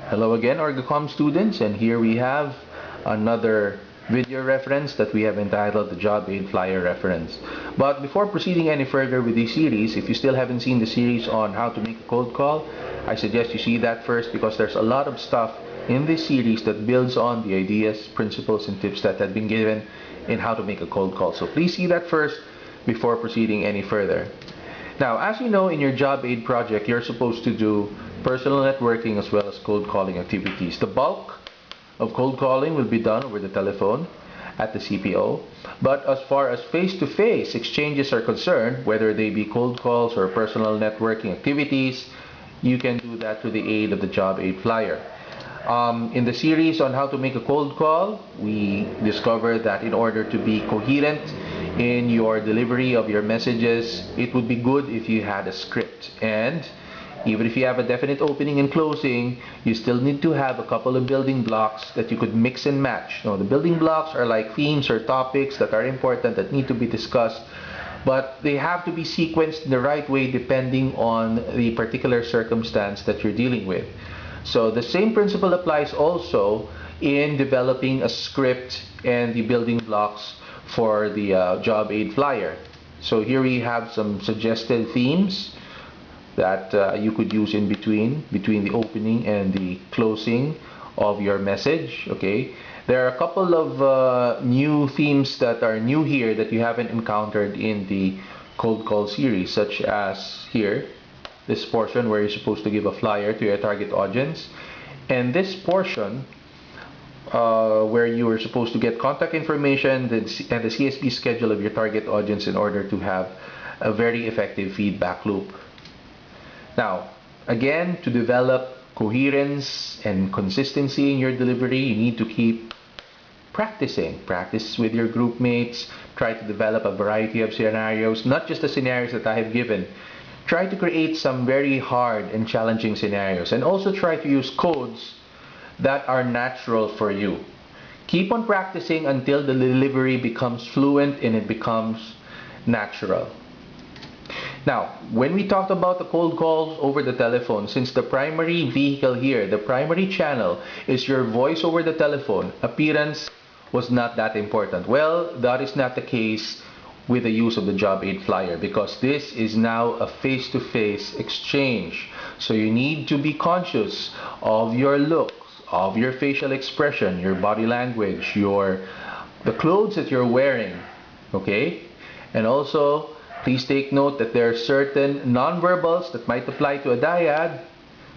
Hello again, OrgaCom students, and here we have another video reference that we have entitled the Job Aid Flier Reference. But before proceeding any further with this series, if you still haven't seen the series on how to make a cold call, I suggest you see that first because there's a lot of stuff in this series that builds on the ideas, principles, and tips that have been given in how to make a cold call. So please see that first before proceeding any further. Now, as you know, in your job aid project, you're supposed to do personal networking as well as cold calling activities. The bulk of cold calling will be done over the telephone at the CPO. But as far as face-to-face exchanges are concerned, whether they be cold calls or personal networking activities, you can do that through the aid of the Job Aid Flyer. In the series on how to make a cold call, we discovered that in order to be coherent in your delivery of your messages, it would be good if you had a script. And even if you have a definite opening and closing, you still need to have a couple of building blocks that you could mix and match. Now, the building blocks are like themes or topics that are important that need to be discussed, but they have to be sequenced in the right way depending on the particular circumstance that you're dealing with. So the same principle applies also in developing a script and the building blocks for the Job Aid Flyer. So here we have some suggested themes that you could use in between the opening and the closing of your message. Okay, there are a couple of new themes that are new here that you haven't encountered in the cold call series, such as here, this portion where you're supposed to give a flyer to your target audience, and this portion where you are supposed to get contact information and the CSV schedule of your target audience in order to have a very effective feedback loop. Now, again, to develop coherence and consistency in your delivery, you need to keep practicing. Practice with your group mates. Try to develop a variety of scenarios, not just the scenarios that I have given. Try to create some very hard and challenging scenarios, and also try to use codes that are natural for you. Keep on practicing until the delivery becomes fluent and it becomes natural. Now, when we talked about the cold calls over the telephone, since the primary vehicle here, the primary channel is your voice over the telephone, appearance was not that important. Well, that is not the case with the use of the Job Aid Flyer, because this is now a face-to-face exchange. So you need to be conscious of your looks, of your facial expression, your body language, the clothes that you're wearing, okay? And also, please take note that there are certain nonverbals that might apply to a dyad,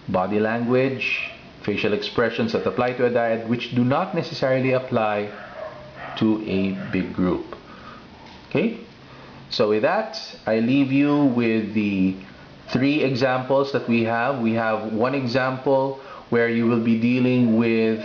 body language, facial expressions that apply to a dyad, which do not necessarily apply to a big group. Okay? So with that, I leave you with the 3 examples that we have. We have one example where you will be dealing with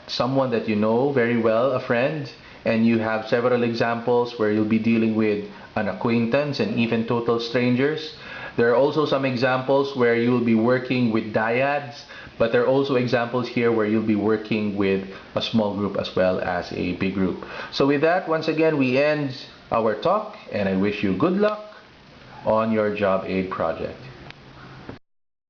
someone that you know very well, a friend, and you have several examples where you'll be dealing with an acquaintance and even total strangers. There are also some examples where you will be working with dyads, but there are also examples here where you'll be working with a small group as well as a big group. So with that, once again, we end our talk, and I wish you good luck on your job aid project.